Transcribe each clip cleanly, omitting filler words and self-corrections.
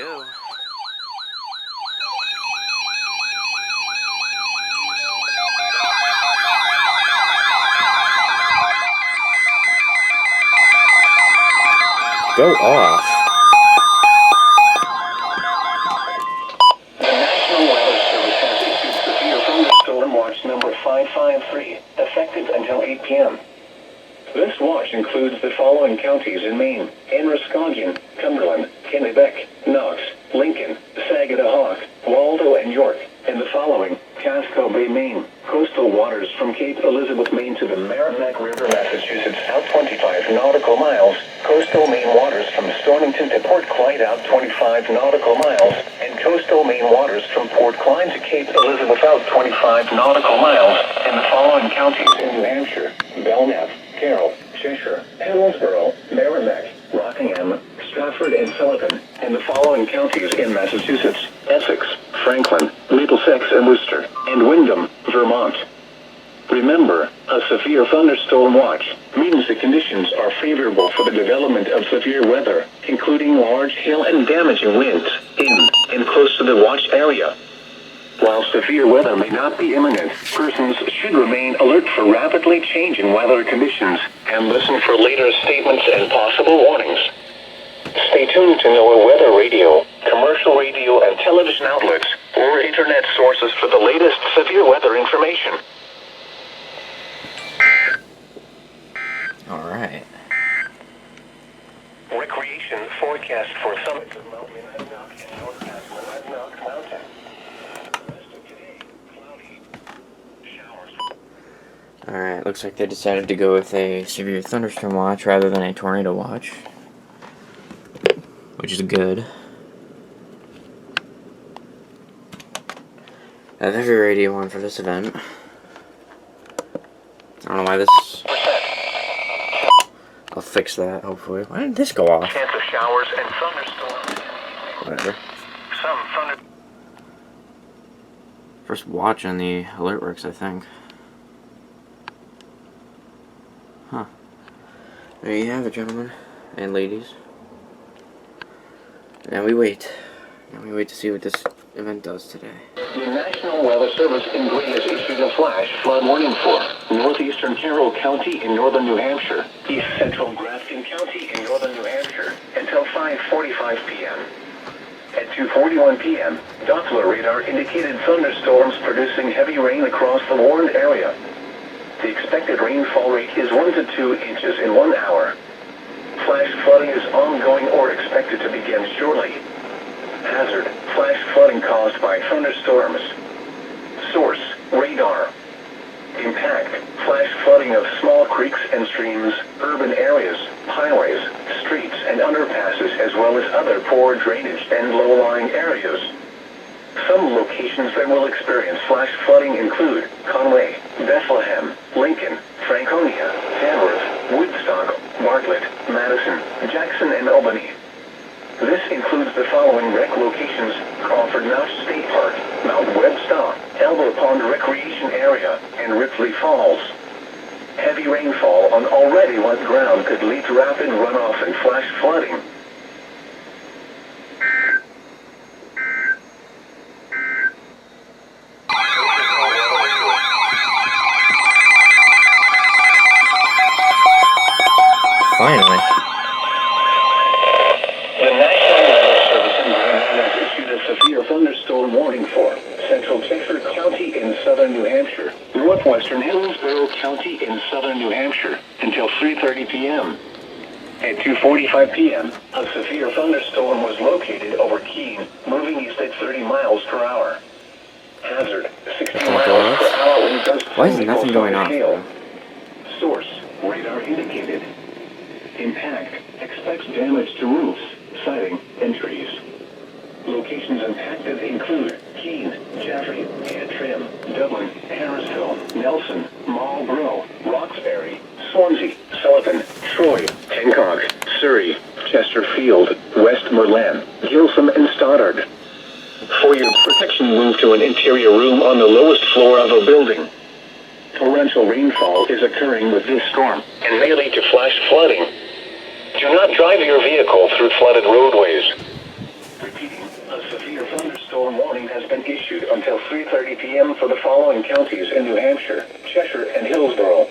go. Go off. The National Weather Service has issued severe thunderstorm watch number 553, effective until 8 p.m. This watch includes the following counties in Maine: Androscoggin, Cumberland, Kennebec, Knox, Lincoln, Saginaw, Waldo, and York, and the following: Casco Bay, Maine, coastal waters from Cape Elizabeth, Maine to the Merrimack River, Massachusetts, out 25 nautical miles, coastal Maine waters from Stonington to Port Clyde, out 25 nautical miles, and coastal Maine waters from Port Clyde to Cape Elizabeth, out 25 nautical miles, and the following counties in New Hampshire: Belknap, Carroll, Cheshire, Hillsborough, Merrimack, Rockingham, Stratford, and Sullivan, and the following counties in Massachusetts: Essex, Franklin, Middlesex, and Worcester, and Windham, Vermont. Remember, a severe thunderstorm watch means the conditions are favorable for the development of severe weather, including large hail and damaging winds, in and close to the watch area. While severe weather may not be imminent, persons should remain alert for rapidly changing weather conditions and listen for later statements and possible warnings. Stay tuned to NOAA weather radio, commercial radio and television outlets, or internet sources for the latest severe weather information. Alright. Recreation forecast for summits of Mount Monadnock and North Pass Monadnock Mountain. Alright, looks like they decided to go with a severe thunderstorm watch rather than a tornado watch, which is good. I have heavy radio on for this event. I don't know why this... I'll fix that, hopefully. Why did this go off? Chance of showers and thunderstorms. Whatever. Some thunder. First watch on the alert works, I think. Huh. There you have it, gentlemen and ladies. And we wait. And we wait to see what this event does today. The National Weather Service in Gray has issued a flash flood warning for northeastern Carroll County in northern New Hampshire, east central Grafton County in northern New Hampshire, until 5:45 p.m. At 2:41 p.m., Doppler radar indicated thunderstorms producing heavy rain across the warned area. The expected rainfall rate is 1 to 2 inches in 1 hour. Flash flooding is ongoing or expected to begin shortly. Hazard: flash flooding caused by thunderstorms. Source: radar. Impact: flash flooding of small creeks and streams, urban areas, highways, streets, and underpasses, as well as other poor drainage and low-lying areas. Some locations that will experience flash flooding include Conway, Bethlehem, Lincoln, Franconia, Tamworth, Woodstock, Bartlett, Madison, Jackson, and Albany. This includes the following rec locations: Crawford Notch State Park, Mount Webster, Elbow Pond Recreation Area, and Ripley Falls. Heavy rainfall on already wet ground could lead to rapid runoff and flash flooding. Finally. The National Weather Service in Greenland has issued a severe thunderstorm warning for central Cheshire County in southern New Hampshire, northwestern Hillsborough County in southern New Hampshire, until 3:30 p.m. At 2:45 p.m., a severe thunderstorm was located over Keene, moving east at 30 miles per hour. Hazard: 60 miles per hour wind gusts. Why is nothing going on? Source: radar indicated. Impact: expects damage to roofs, siding, and trees. Locations impacted include Keene, Jaffrey, Antrim, Dublin, Harrisville, Nelson, Marlborough, Roxbury, Swansea, Sullivan, Troy, Hancock, Surrey, Chesterfield, Westmoreland, Gilsum, and Stoddard. For your protection, move to an interior room on the lowest floor of a building. Torrential rainfall is occurring with this storm and may lead to flash flooding. Do not drive your vehicle through flooded roadways. Repeating. severe thunderstorm warning has been issued until 3:30 p.m. for the following counties in New Hampshire, Cheshire, and Hillsborough.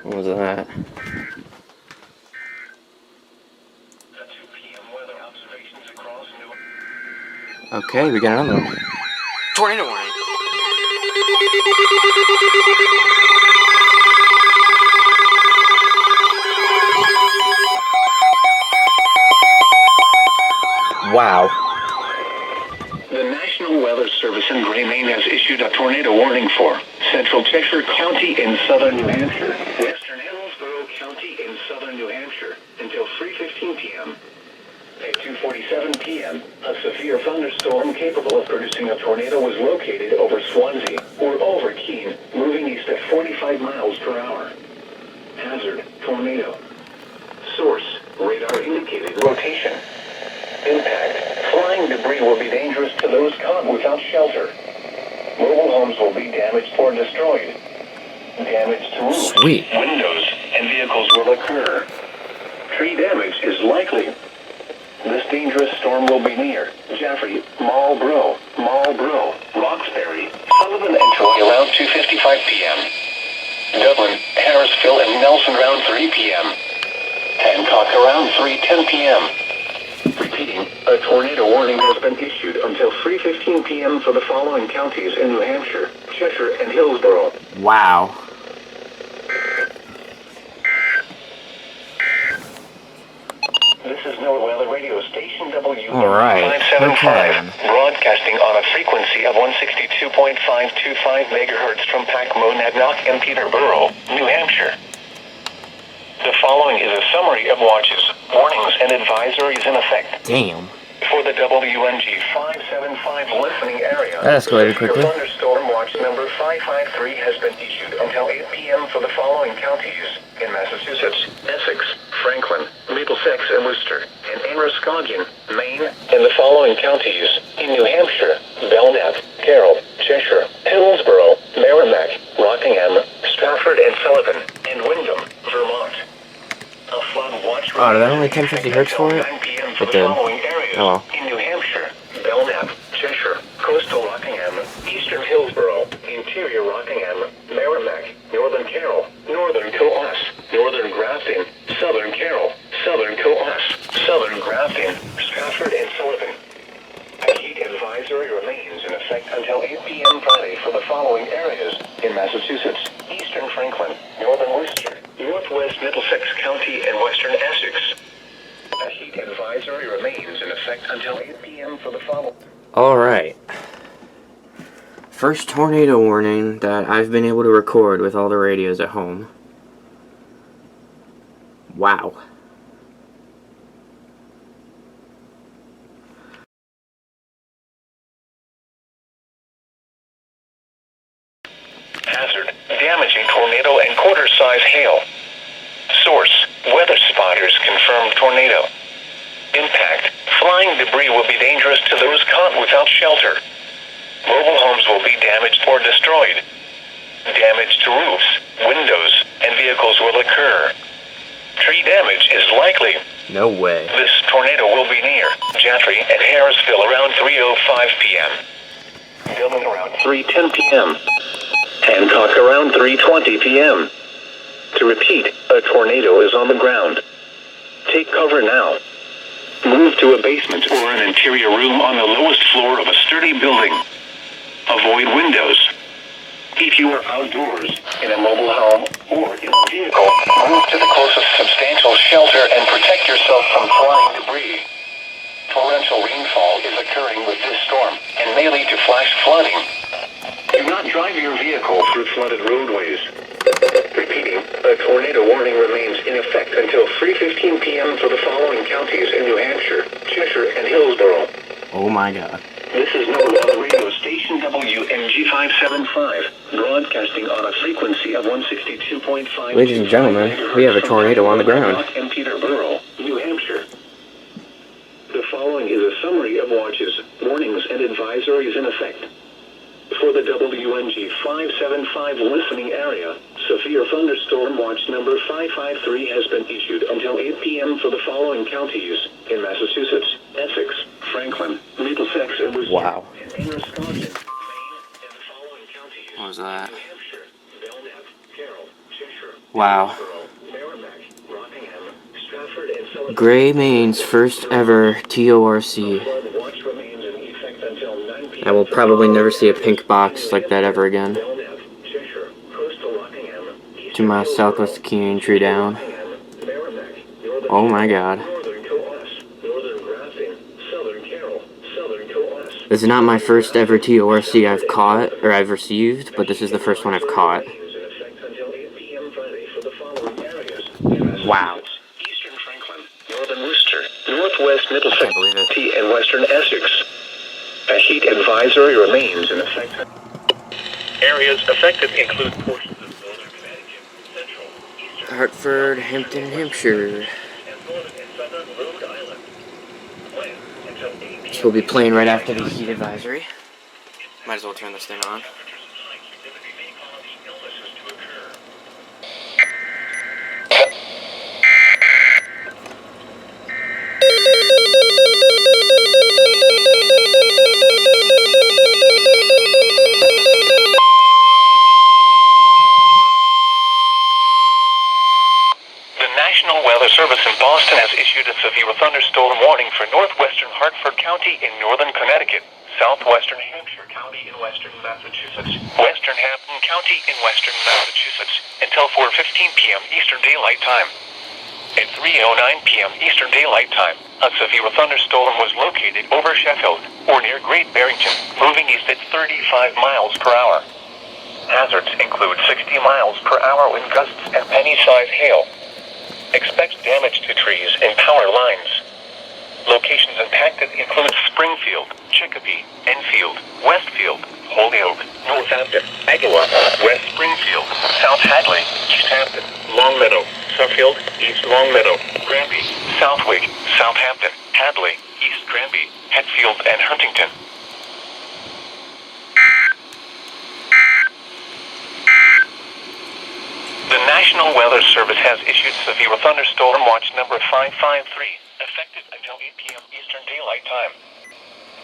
What was that? Okay, we got another one. Tornado warning. Wow. The National Weather Service in Gray, Maine has issued a tornado warning for Central Cheshire County in southern New Hampshire, Western Hillsborough County in southern New Hampshire until 3:15 p.m. At 2:47 p.m., a severe thunderstorm capable of producing a tornado was located over Swansea or over Keene, moving east at 45 miles per hour. Hazard, tornado. Source, radar indicated rotation. Impact, flying debris will be dangerous to those caught without shelter. Mobile homes will be damaged or destroyed. Damage to roofs, windows, and vehicles will occur. Tree damage is likely. This dangerous storm will be near Jaffrey, Marlborough, Roxbury, Sullivan, and Troy around 2:55 p.m. Dublin, Harrisville, and Nelson around 3 p.m. Hancock around 3:10 p.m. Repeating, a tornado warning has been issued until 3:15 p.m. for the following counties in New Hampshire, Cheshire, and Hillsborough. Wow. This is NOAA Weather Radio Station WM575, broadcasting on a frequency of 162.525 megahertz from Packmonadnock and Peterborough, New Hampshire. The following is a summary of watches, warnings, and advisories in effect. Damn. For the WNG 575 listening area, That escalated quickly. Thunderstorm watch number 553 has been issued until 8 p.m. for the following counties in Massachusetts, Essex, Franklin, Middlesex, and Worcester, and Androscoggin, Maine, and the following counties in New Hampshire, Belknap, Carroll, Cheshire, Hillsborough, Merrimack, Rockingham, Stafford and Sullivan, and Windham, Vermont. A flood watch Oh, did that only 1050 hertz for it? It did. Oh well. In New Hampshire, Belknap, Cheshire, Coastal Rockingham, Eastern Hillsborough, Interior Rockingham, Merrimack, Northern Carroll, Northern Coos, Northern Grafton, Southern Carroll, Southern Coos, Southern Grafton, Stafford and Sullivan. A heat advisory remains in effect until 8 p.m. Friday for the following areas in Massachusetts, Eastern Franklin, Northern Worcester, Northwest Middlesex County, and Western Essex. A heat advisory remains in effect until 8 p.m. for the following. Alright. First tornado warning that I've been able to record with all the radios at home. Wow. Hazard, damaging tornado and quarter-size hail. Source, weather spotters confirm tornado. Impact, flying debris will be dangerous to those caught without shelter. Mobile homes will be damaged or destroyed. Damage to roofs, windows, and vehicles will occur. Tree damage is likely. No way. This tornado will be near Jaffrey and Harrisville around 3:05 p.m. Dublin around 3:10 p.m. Hancock around 3:20 p.m. To repeat, a tornado is on the ground. Take cover now. Move to a basement or an interior room on the lowest floor of a sturdy building. Avoid windows. If you are outdoors, in a mobile home, or in a vehicle, move to the closest substantial shelter and protect yourself from flying debris. Torrential rainfall is occurring with this storm and may lead to flash flooding. Do not drive your vehicle through flooded roadways. Repeating, a tornado warning remains in effect until 3:15 p.m. for the following counties in New Hampshire, Cheshire, and Hillsborough. Oh my god. This is NOAA Radio Station WMG575, broadcasting on a frequency of 162.5. Ladies and gentlemen, we have a tornado on the ground. And Peterborough, New Hampshire. The following is a summary of watches, warnings, and advisories in effect. For the WNG 575 listening area, severe thunderstorm watch number 553 has been issued until 8 p.m. for the following counties in Massachusetts, Essex, Franklin, Middlesex, and Worcester. Wow. And Enniscorthy, Maine, and the following counties. What was that? New Hampshire, Belknap, Carroll, Cheshire, Wow. Hillsborough, Merrimack, Rockingham, Stratford, and Sullivan. Gray, Maine's first ever TORC. Flood watch remains in effect until 9 p.m. I will probably never see a pink box like that ever again. Belknap, Cheshire, coastal Rockingham, 2 miles southwest of Canyon Tree Down. Merrimack, northern Oh my god. northern Coas, northern Grafton, southern Carroll, southern Coas. This is not my first ever TORC I've caught, or I've received, but this is the first one I've caught. Wow. Eastern Franklin, northern Worcester, northwest I Middlesex, can't believe it. and western Essex. A heat advisory remains in effect. Areas affected include portions of northern Connecticut, central, eastern, Hartford, Hampton, Hampshire. and northern and southern Rhode Island. When until 8 p.m. So we'll be playing right after the heat advisory. Might as well turn this thing on. Temperatures high significantly may cause illnesses to occur. The National Weather Service in Boston has issued a severe thunderstorm warning for northwestern Hartford County in northern Connecticut, southwestern Hampshire County in western Massachusetts, western Hampton County in western Massachusetts, until 4:15 p.m. Eastern Daylight Time. At 3:09 p.m. Eastern Daylight Time, a severe thunderstorm was located over Sheffield, or near Great Barrington, moving east at 35 miles per hour. Hazards include 60 miles per hour wind gusts and penny-sized hail. Expect damage to trees and power lines. Locations impacted include Springfield, Chicopee, Enfield, Westfield, Holyoke, Northampton, Agawam, West Springfield, South Hadley, East Hampton, Longmeadow, Suffield, East Longmeadow, Granby, Southwick, Southampton, Hadley, East Granby, Hetfield, and Huntington. The National Weather Service has issued severe thunderstorm watch number 553, effective until 8 p.m. Eastern Daylight Time.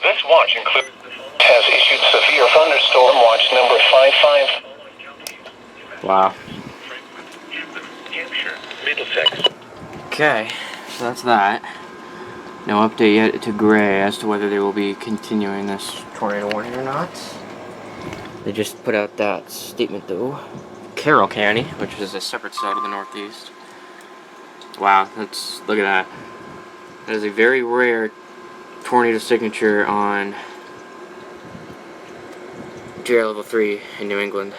This watch has issued severe thunderstorm watch number 55. Wow. Hampshire, Middlesex. Okay, so that's that. No update yet to Gray as to whether they will be continuing this tornado warning or not. They just put out that statement though. Carroll County, which is a separate cell to the northeast. Wow, look at that. That is a very rare tornado signature on GR level 3 in New England.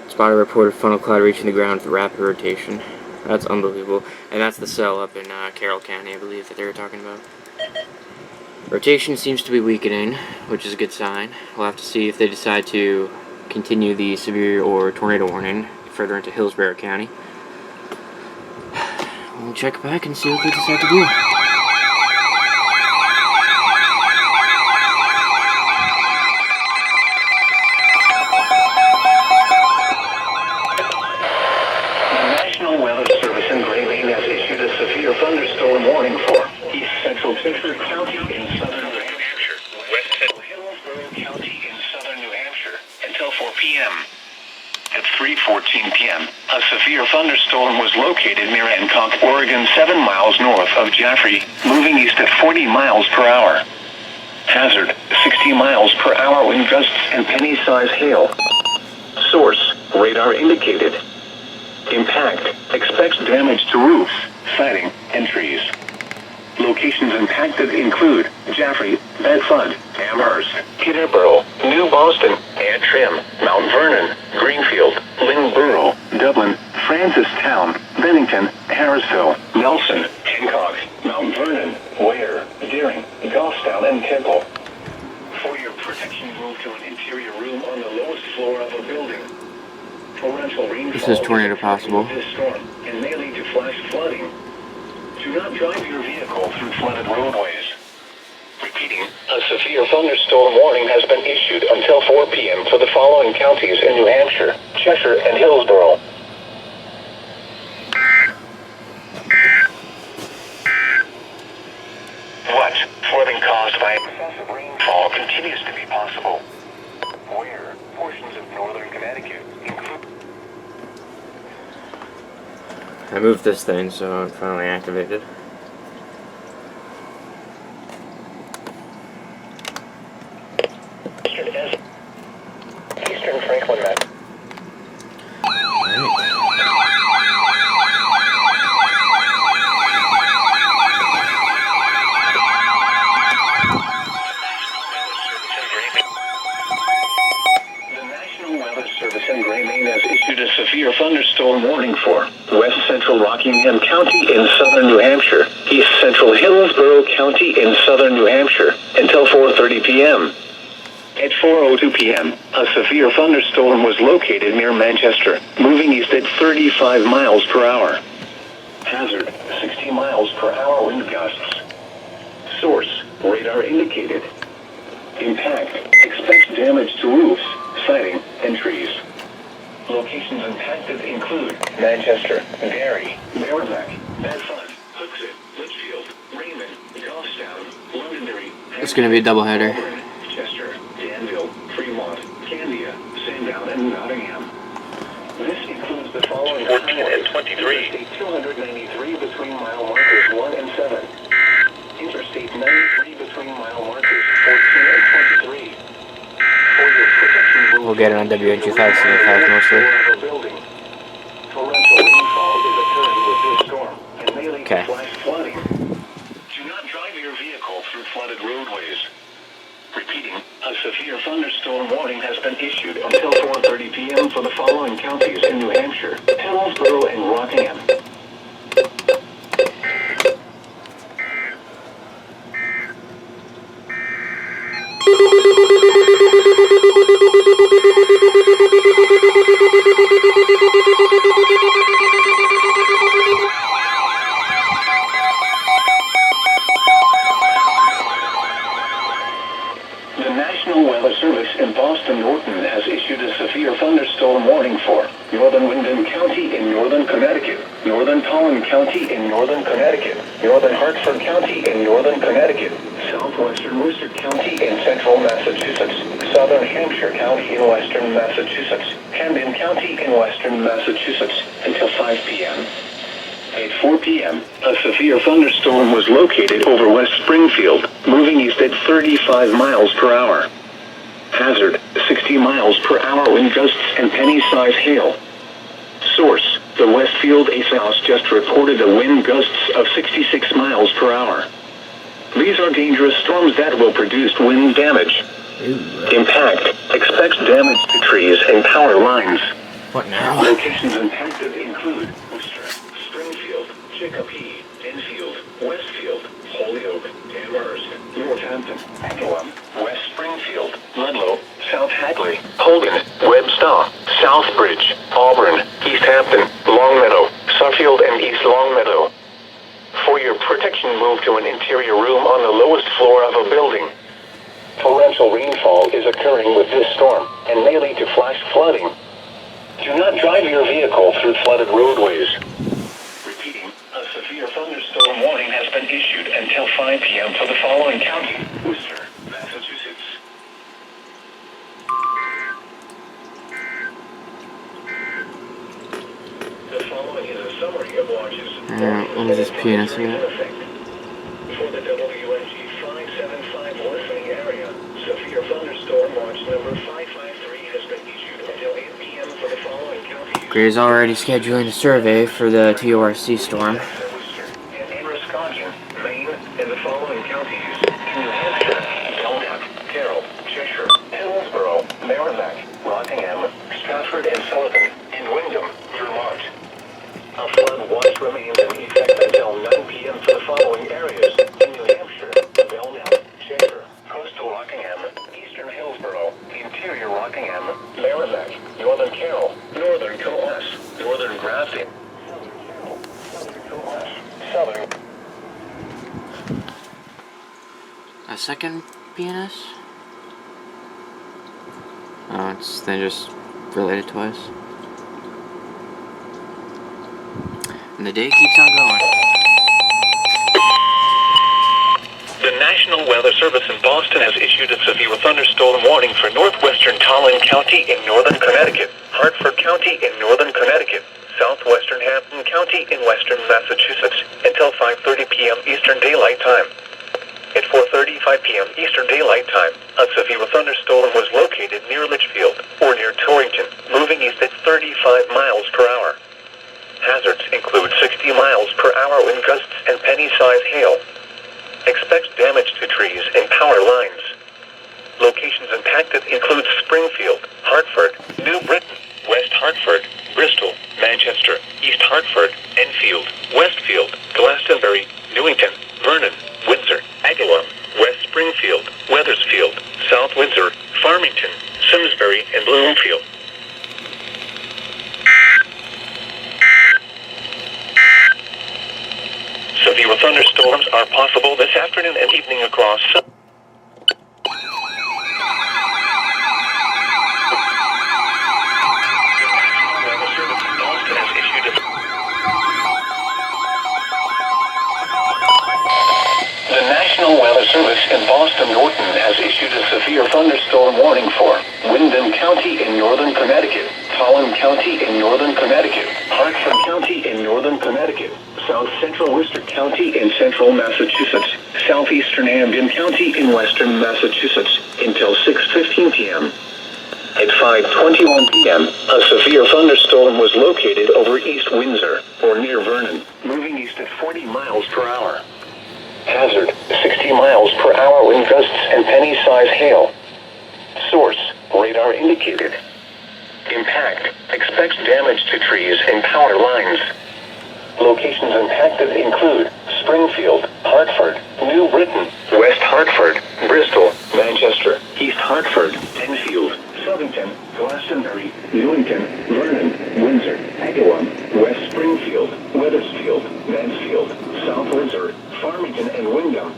Spotter reported funnel cloud reaching the ground with rapid rotation. That's unbelievable. And that's the cell up in Carroll County, I believe, that they were talking about. Rotation seems to be weakening, which is a good sign. We'll have to see if they decide to continue the severe or tornado warning further into Hillsborough County. We'll check back and see what they decide to do. The National Weather Service in Gray Lane has issued a severe thunderstorm warning for East Central Cheshire County in southern New Hampshire, West Central Hillsborough County in southern New Hampshire, until 4 p.m. At 3:14 p.m., a severe thunderstorm was located near Hancock, Oregon, 7 miles north of Jaffrey, moving east at 40 miles per hour. Hazard, 60 miles per hour wind gusts and penny-sized hail. Source, radar indicated. Impact, expects damage to roofs, siding, and trees. Locations impacted include Jaffrey, Bedford, Amherst, Peterborough, New Boston, Antrim, Mount Vernon, Greenfield, Lynnborough, Dublin, Francistown, Bennington, Harrisville, Nelson, Hancock, Mount Vernon, Ware, Deering, Goffstown, and Temple. For your protection, move to an interior room on the lowest floor of a building. Torrential rainfall This is tornado possible. This storm and may lead to flash flooding. Do not drive your vehicle through flooded roadways. Repeating, a severe thunderstorm warning has been issued until 4 p.m. for the following counties in New Hampshire, Cheshire, and Hillsborough. flooding caused by excessive rainfall continues to be possible. Where portions of northern Connecticut include... I moved this thing, so it finally activated. Eastern Franklin, Mass. A severe thunderstorm warning for west central Rockingham County in southern New Hampshire, east central Hillsborough County in southern New Hampshire until 4:30 p.m. At 4:02 p.m., a severe thunderstorm was located near Manchester, moving east at 35 miles per hour. Hazard, 60 miles per hour wind gusts. Source, radar indicated. Impact, expect damage to roofs, siding, and trees. Locations impacted include Manchester, Derry, Merrimack, Bedford, Hooksett, Litchfield, Raymond, Goffstown, Londonderry. It's going to be a doubleheader. Chester, Danville, Fremont, Candia, Sandown, and Nottingham. This includes the following 14 and 23. Interstate 293 between mile markers 1 and 7. Interstate 93 between mile markers 14 and 23. For your protection, We'll get it on WNG575 mostly. Torrential rainfall is occurring with this storm and may lead to Okay. flash flooding. Do not drive your vehicle through flooded roadways. Repeating, a severe thunderstorm warning has been issued until 4:30 p.m. for the following counties in New Hampshire: Hillsborough and Rockingham. The National Weather Service in Boston Norton has issued a severe thunderstorm warning for northern Windham County in northern Connecticut, northern Collin County in northern Connecticut, northern Hartford County in northern Connecticut, southwestern Worcester County in central Massachusetts, southern Hampshire County in western Massachusetts, Camden County in western Massachusetts until 5 p.m. At 4 p.m., a severe thunderstorm was located over West Springfield, moving east at 35 miles per hour. Hazard, 60 miles per hour wind gusts and penny-size hail. Source, the Westfield ACE House just reported a wind gusts of 66 miles per hour. These are dangerous storms that will produce wind damage. Impact, expect damage to trees and power lines. What now? Locations impacted include Worcester, Springfield, Chicopee, Enfield, Westfield, Holyoke, Amherst, Northampton, Eglum, West Springfield, Ludlow, South Hadley, Hogan, Webster, Southbridge, Auburn, East Hampton, Longmeadow, Suffield, and East Longmeadow. For your protection, move to an interior room on the lowest floor of a building. Torrential rainfall is occurring with this storm and may lead to flash flooding. Do not drive your vehicle through flooded roadways. Repeating, a severe thunderstorm warning has been issued until 5 p.m. for the following county: Worcester, Massachusetts. The following is a summary of watches. What is this PNS again? For the WNG 575 listening area, severe thunderstorm watch number 553 has been issued until 8 p.m. for the following counties. Gray's already scheduling a survey for the TORC storm. In Wisconsin, Maine, and the following counties: New Hampshire, Belknap, Carroll, Cheshire, Hillsborough, Merrimack, Rockingham, Stratford, and Sullivan, and Windham, Vermont. A flood watch remains in effect until 9 p.m. for the following areas: in New Hampshire, Belknap, Cheshire, coastal Rockingham, eastern Hillsborough, interior Rockingham, Merrimack, northern Carroll, northern Coas, northern Grafton, southern Coas, southern. A second PNS? Oh, they just related twice. And the day keeps on going. The National issued a severe thunderstorm warning for northwestern Tallinn County in northern Connecticut, Hartford County in northern Connecticut, southwestern Hampton County in western Massachusetts until 5:30 p.m. Eastern Daylight Time. At 4:35 p.m. Eastern Daylight Time, a severe thunderstorm was located near Litchfield, or near Torrington, moving east at 35 miles per hour. Hazards include 60 miles per hour wind gusts and penny-sized hail. Expect damage to trees and power lines. Locations impacted include Springfield, Hartford, New Britain, West Hartford, Bristol, Manchester, East Hartford, Enfield, Westfield, Glastonbury, Newington, Vernon, Windsor, Agawam, West Springfield, Wethersfield, South Windsor, Farmington, Simsbury, and Bloomfield. Severe thunderstorms are possible this afternoon and evening across The National Weather Service in Boston Norton has issued a severe thunderstorm warning for Wyndham County in northern Connecticut, Tallinn County in northern Connecticut, Hartford County in northern Connecticut, South Central Worcester County in central Massachusetts, southeastern Camden County in western Massachusetts, until 6:15 p.m. At 5:21 p.m., a severe thunderstorm was located over East Windsor, or near Vernon, moving east at 40 miles per hour. Hazard, 60 miles per hour wind gusts and penny-sized hail. Source, radar indicated. Impact, expects damage to trees and power lines. Locations impacted include Springfield, Hartford, New Britain, West Hartford, Bristol, Manchester, East Hartford, Enfield, Southington, Glastonbury, Newington, Vernon, Windsor, Agawam, West Springfield, Wethersfield, Mansfield, South Windsor, Farmington, and Wyndham.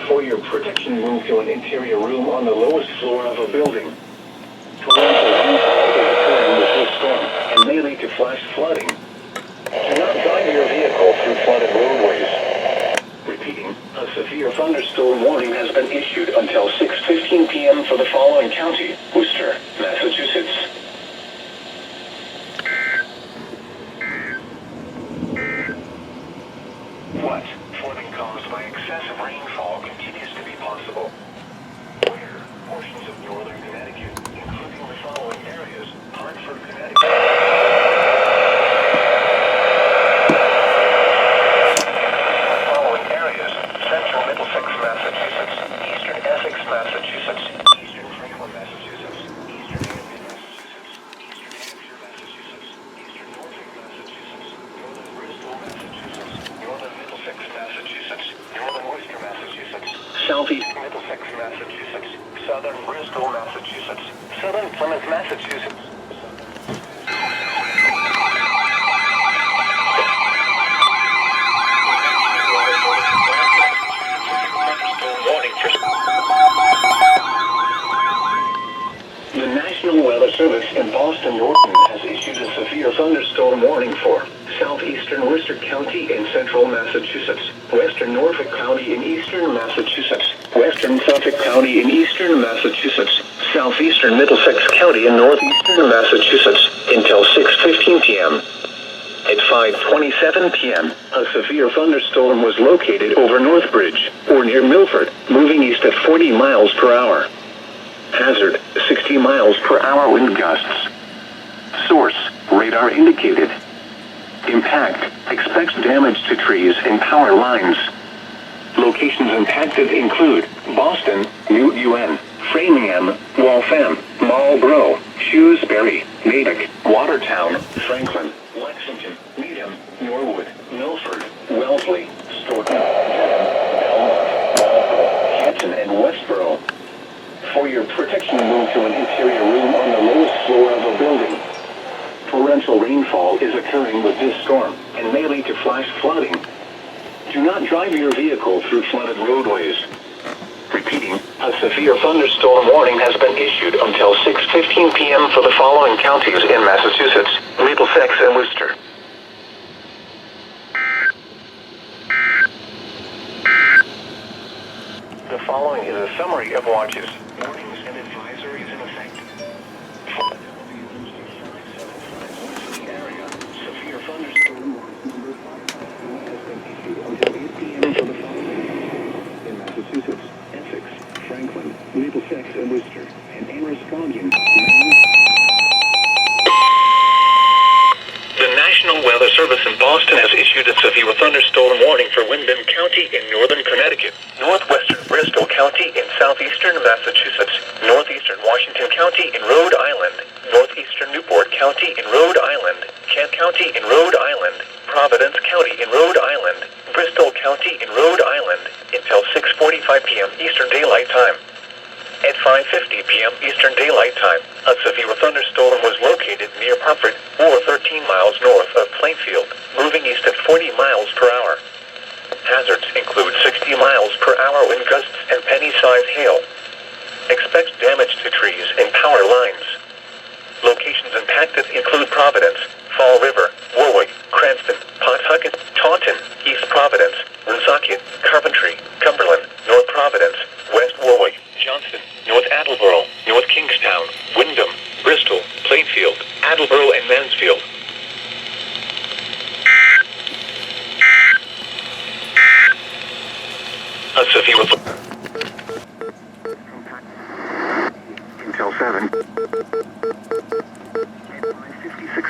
For your protection, move to an interior room on the lowest floor of a building. Torrential rainfall is occurring with this storm and may lead to flash flooding. Do not drive your vehicle through flooded roadways. Repeating, a severe thunderstorm warning has been issued until 6:15 p.m. for the following county: Worcester, Massachusetts. What? Flooding caused by excessive rainfall continues to be possible. Where? Portions of northern Connecticut, including the following areas: Hartford, Connecticut. Massachusetts, eastern Essex, Massachusetts, eastern Franklin, Massachusetts, eastern Hampshire, Massachusetts, eastern Hampshire, Massachusetts, eastern Norfolk, Massachusetts, northern Bristol, Massachusetts, northern Middlesex, Massachusetts, northern Worcester, Massachusetts, southeast Middlesex, Massachusetts, southern Bristol, Massachusetts, southern Plymouth, Massachusetts. The National Weather Service in Boston Norton has issued a severe thunderstorm warning for southeastern Worcester County in central Massachusetts, western Norfolk County in eastern Massachusetts, western Suffolk County in eastern Massachusetts, southeastern Middlesex County in northeastern Massachusetts, until 6:15 p.m. At 5:27 p.m., a severe thunderstorm was located over Northbridge, or near Milford, moving east at 40 miles per hour. Hazard, 60 miles per hour wind gusts. Source, radar indicated. Impact, expects damage to trees and power lines. Locations impacted include Boston, New UN, Framingham, Waltham, Marlborough, Shrewsbury, Natick, Watertown, Franklin, Lexington, Needham, Norwood, Milford, Wellesley, Stoughton, Dedham, Belmont, Marlborough, Canton, and Westboro. For your protection, move to an interior room on the lowest floor of a building. Torrential rainfall is occurring with this storm and may lead to flash flooding. Do not drive your vehicle through flooded roadways. Repeating, a severe thunderstorm warning has been issued until 6:15 p.m. for the following counties in Massachusetts: Middlesex and Worcester. The following is a summary of watches, warnings, and advisories in effect. Area, severe thunderstorm watch number 5 has been issued until 8 p.m. for the following in Massachusetts, Essex, Franklin, Middlesex and Worcester, and Androscoggin, Maine. The National Weather Service in Boston has issued a severe thunderstorm warning for Windham County in northern Connecticut, northwestern Bristol County in southeastern Massachusetts, northeastern Washington County in Rhode Island, northeastern Newport County in Rhode Island, Kent County in Rhode Island, Providence County in Rhode Island, Bristol County in Rhode Island, until 6:45 p.m. Eastern Daylight Time. At 5:50 p.m. Eastern Daylight Time, a severe thunderstorm was located near Pomfret, or 13 miles north of Plainfield, moving east at 40 miles per hour. Hazards include 60 miles per hour wind gusts and penny-sized hail. Expect damage to trees and power lines. Locations impacted include Providence, Fall River, Warwick, Cranston, Pawtucket, Taunton, East Providence, Woonsocket, Coventry, Cumberland, North Providence, West Warwick, Johnston, North Attleboro, North Kingstown, Windham, Bristol, Plainfield, Attleboro, and Mansfield. A severe until 7. 56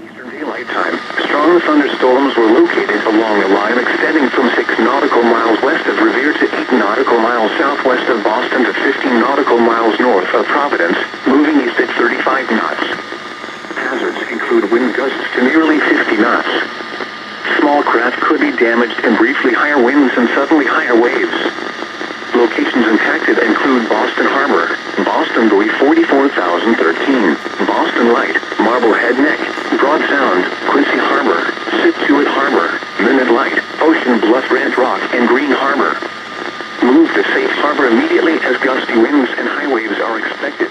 Eastern Daylight Time. Strong thunderstorms were located along a line extending from 6 nautical miles west of Revere to 8 nautical miles southwest of Boston to 15 nautical miles north of Providence, moving east at 35 knots. Hazards include wind gusts to nearly 50 knots. Small craft could be damaged and briefly higher winds and suddenly higher waves. Locations impacted include Boston Harbor, Boston Buoy 44,013, Boston Light, Marblehead Neck, Broad Sound, Quincy Harbor, Situate Harbor, Minute Light, Ocean Bluff Red Rock, and Green Harbor. Move to safe harbor immediately as gusty winds and high waves are expected.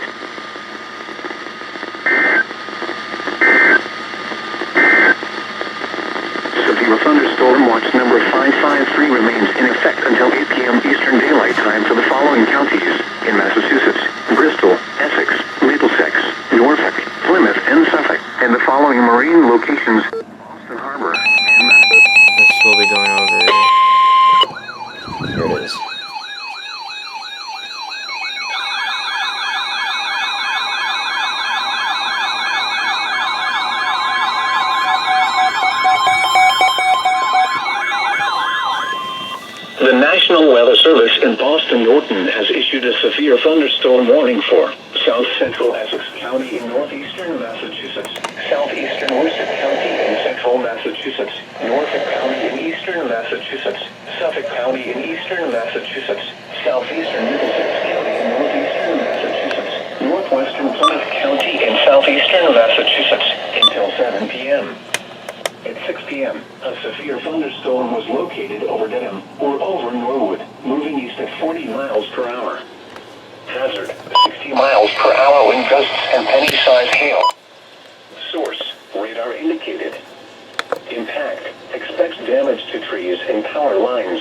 Severe thunderstorm watch number 553 remains in effect until 8 p.m. Eastern Daylight Time for the following counties in Massachusetts: Bristol, Essex, Middlesex, Norfolk, Plymouth, and Suffolk, and the following marine locations: Boston Harbor and This will be going over. Here it is. The National Weather Service in Boston Norton has issued a severe thunderstorm warning for South Central Essex County in northeastern Massachusetts, southeastern Worcester County in central Massachusetts, Norfolk County in eastern Massachusetts, Suffolk County in eastern Massachusetts, southeastern Middlesex County in northeastern Massachusetts, northwestern Plymouth County in southeastern Massachusetts until 7 p.m. At 6 p.m., a severe thunderstorm was located over Dedham or over Norwood, moving east at 40 miles per hour. Hazard, 60 miles per hour wind gusts and penny-sized hail. Source, radar indicated. Impact, expects damage to trees and power lines.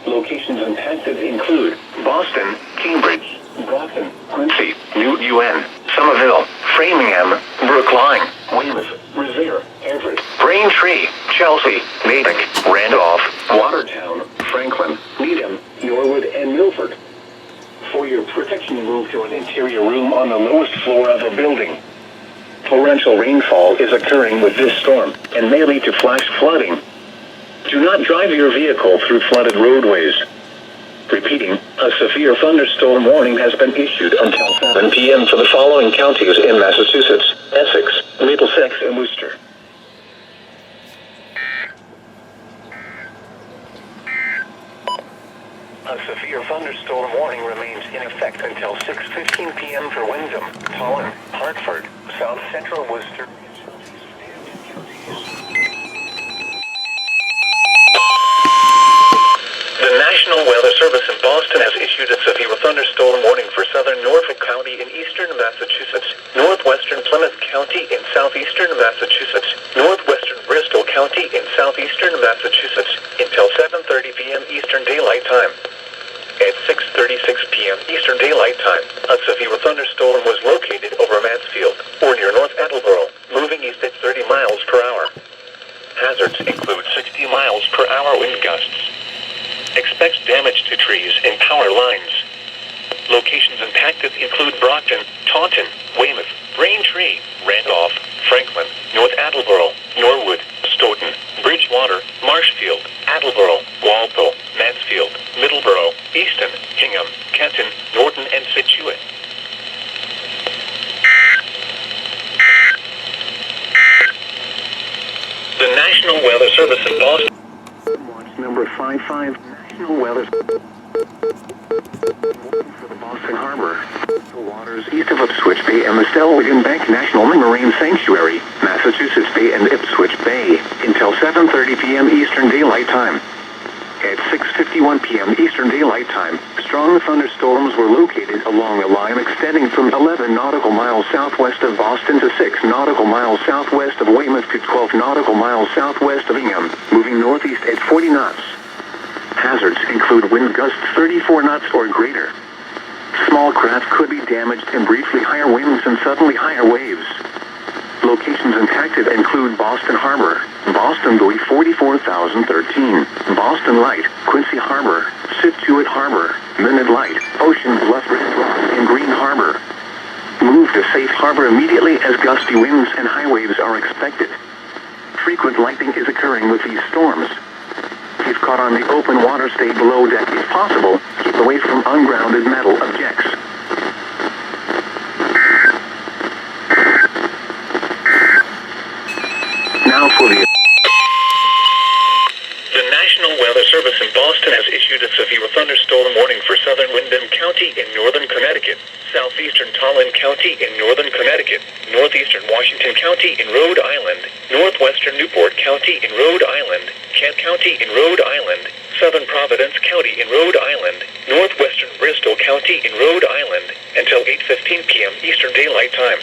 Locations impacted include Boston, Cambridge, Groton, Quincy, Newt UN, Somerville, Framingham, Brookline, Weymouth, Revere, Everett, Braintree, Chelsea, Natick, Randolph, Watertown, Franklin, Needham, Norwood, and Milford. For your protection, move to an interior room on the lowest floor of a building. Torrential rainfall is occurring with this storm and may lead to flash flooding. Do not drive your vehicle through flooded roadways. Repeating, a severe thunderstorm warning has been issued until 7 p.m. for the following counties in Massachusetts: Essex, Middlesex, and Worcester. A severe thunderstorm warning remains in effect until 6:15 p.m. for Windham, Tolland, Hartford, South Central Worcester. The National Weather Service in Boston has issued a severe thunderstorm warning for southern Norfolk County in eastern Massachusetts, northwestern Plymouth County in southeastern Massachusetts, northwestern Bristol County in southeastern Massachusetts until 7:30 p.m. Eastern Daylight Time. At 6 8:36 p.m. Eastern Daylight Time, a severe thunderstorm was located over Mansfield, or near North Attleboro, moving east at 30 miles per hour. Hazards include 60 miles per hour wind gusts. Expects damage to trees and power lines. Locations impacted include Brockton, Taunton, Weymouth, Braintree, Randolph, Franklin, North Attleboro, Norwood, Stoughton, Bridgewater, Marshfield, Attleboro, Walpole, Mansfield, Middleborough, Easton, Hingham, Kenton, Norton, and Scituate. The National Weather Service in Boston. Watch number 55, National Weather for the Boston Harbor. The waters east of Ipswich Bay and the Stellwagen Bank National Marine Sanctuary, Massachusetts Bay and Ipswich Bay, until 7:30 p.m. Eastern Daylight Time. At 6:51 p.m. Eastern Daylight Time, strong thunderstorms were located along a line extending from 11 nautical miles southwest of Boston to 6 nautical miles southwest of Weymouth to 12 nautical miles southwest of Hingham, moving northeast at 40 knots. Hazards include wind gusts 34 knots or greater. Small craft could be damaged and briefly higher winds and suddenly higher waves. Locations impacted include Boston Harbor, Boston Buoy 44,013, Boston Light, Quincy Harbor, Scituate Harbor, Minute Light, Ocean Bluff, Red Rock, and Green Harbor. Move to safe harbor immediately as gusty winds and high waves are expected. Frequent lightning is occurring with these storms. If caught on the open water, stay below deck if possible. Keep away from ungrounded metal objects. Now for the National Weather Service in Boston has issued a severe thunderstorm warning for southern Windham County in northern Connecticut, southeastern Tolland County in northern Connecticut, northeastern Washington County in Rhode Island, northwestern Newport County in Rhode Island, Kent County in Rhode Island, southern Providence County in Rhode Island, northwestern Bristol County in Rhode Island, until 8:15 p.m. Eastern Daylight Time.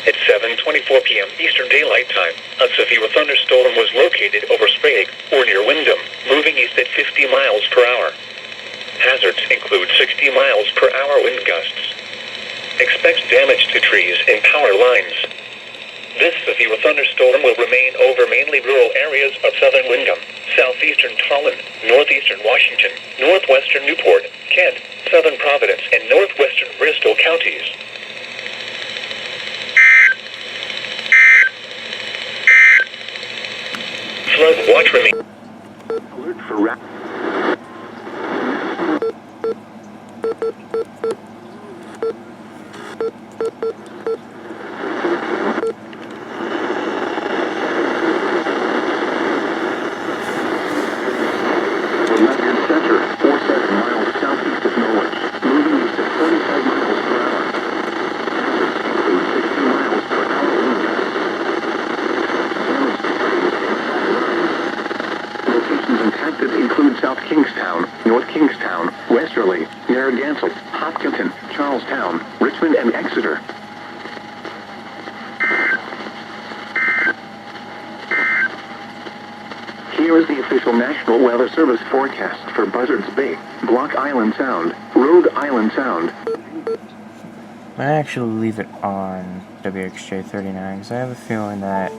At 7:24 p.m. Eastern Daylight Time, a severe thunderstorm was located over Sprague, or near Windham, moving east at 50 miles per hour. Hazards include 60 miles per hour wind gusts. Expects damage to trees and power lines. This severe thunderstorm will remain over mainly rural areas of southern Windham, southeastern Tolland, northeastern Washington, northwestern Newport, Kent, southern Providence, and northwestern Bristol counties. Flood watch remains. Alert for center, 47 miles southeast of Norwich, moving east at 45 miles per hour. Include 60 miles per hour wind gusts. Locations impacted include South Kingstown, North Kingstown, Westerly, Narragansett, Hopkinton, Charlestown, Richmond, and Exeter. Here is the official National Weather Service forecast for Buzzards Bay, Block Island Sound, Rhode Island Sound. I actually leave it on WXJ 39 because I have a feeling that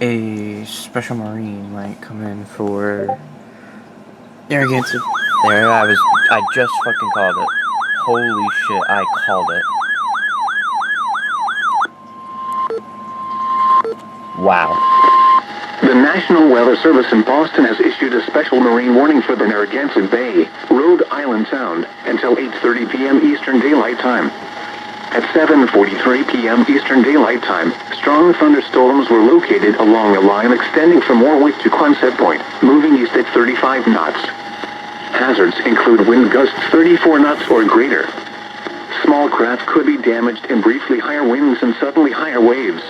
a special marine might come in for Narragansett. There, I just fucking called it. Holy shit, I called it. Wow. The National Weather Service in Boston has issued a special marine warning for the Narragansett Bay, Rhode Island Sound, until 8:30 p.m. Eastern Daylight Time. At 7:43 p.m. Eastern Daylight Time, strong thunderstorms were located along a line extending from Warwick to Quonset Point, moving east at 35 knots. Hazards include wind gusts 34 knots or greater. Small craft could be damaged and briefly higher winds and suddenly higher waves.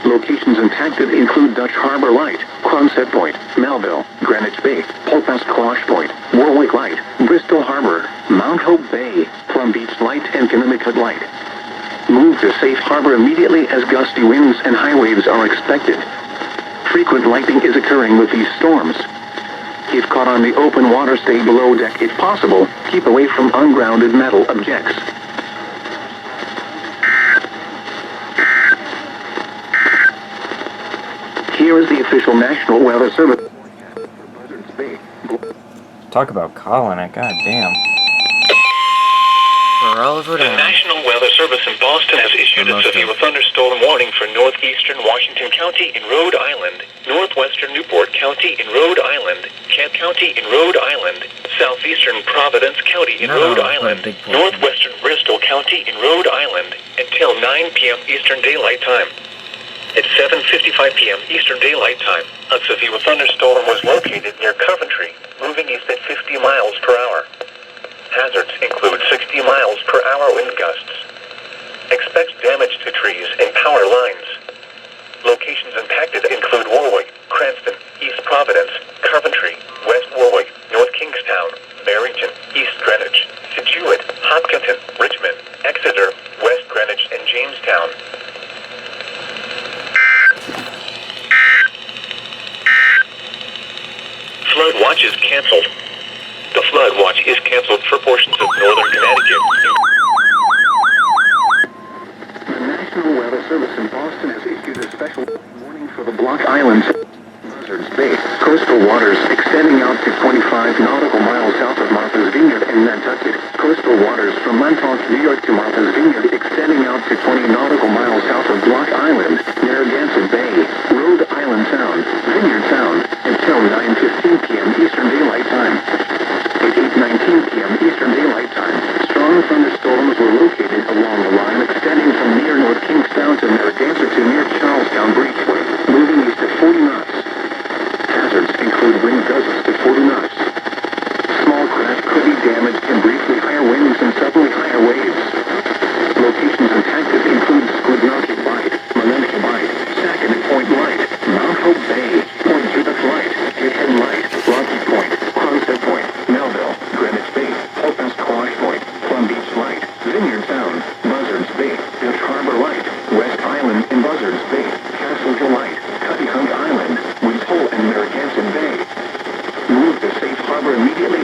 Locations impacted include Dutch Harbor Light, Quonset Point, Melville, Greenwich Bay, Polkasquash Point, Warwick Light, Bristol Harbor, Mount Hope Bay, Plum Beach Light, and Connecticut Light. Move to safe harbor immediately as gusty winds and high waves are expected. Frequent lightning is occurring with these storms. If caught on the open water, stay below deck if possible. Keep away from ungrounded metal objects. Here is the official National Weather Service. Talk about calling it, god damn. We're all over The National Weather Service in Boston has issued a severe thunderstorm warning for northeastern Washington County in Rhode Island, northwestern Newport County in Rhode Island, Kent County in Rhode Island, southeastern Providence County in Rhode Island, northwestern Bristol County in Rhode Island, until 9 p.m. Eastern Daylight Time. At 7:55 p.m. Eastern Daylight Time, a severe thunderstorm was located near Coventry, moving east at 50 miles per hour. Hazards include 60 miles per hour wind gusts. Expect damage to trees and power lines. Locations impacted include Warwick, Cranston, East Providence, Coventry, West Warwick, North Kingstown, Barrington, East Greenwich, Situate, Hopkinton, Richmond, Exeter, West Greenwich, and Jamestown. Flood watch is canceled. The flood watch is canceled for portions of northern Connecticut. The National Weather Service in Boston has issued a special warning for the Block Islands, Buzzards Bay, coastal waters extending out to 25 nautical miles south of Martha's Vineyard and Nantucket. Coastal waters from Montauk, New York to Martha's Vineyard extending out to 20 nautical miles south of Block Island, Narragansett Bay, Rhode Island Sound, Vineyard Sound, until 9:15 p.m. Eastern Daylight Time. At 8:19 p.m. Eastern Daylight Time, strong thunderstorms were located along the line extending from near North Kingstown to Narragansett to near Charlestown Breachway, moving east at 40 knots. Hazards include wind gusts to 40 knots. Small craft could be damaged in briefly higher winds and suddenly higher waves. Locations impacted include Squidnauket Bight, Menendee Bight, Sackett Point Light, Mount Hope Bay, Point Judith Light, Gifford Light, Rocky Point, Quonset Point, Melville, Greenwich Bay, Hope Squash Point, Plum Beach Light, Vineyard Sound, Buzzards Bay, Dutch Harbor Light, West Island and Buzzards Bay, Castle Hill Light, Cutty Hunt Island, Woods Hole and Narragansett Bay. Move to safe harbor immediately.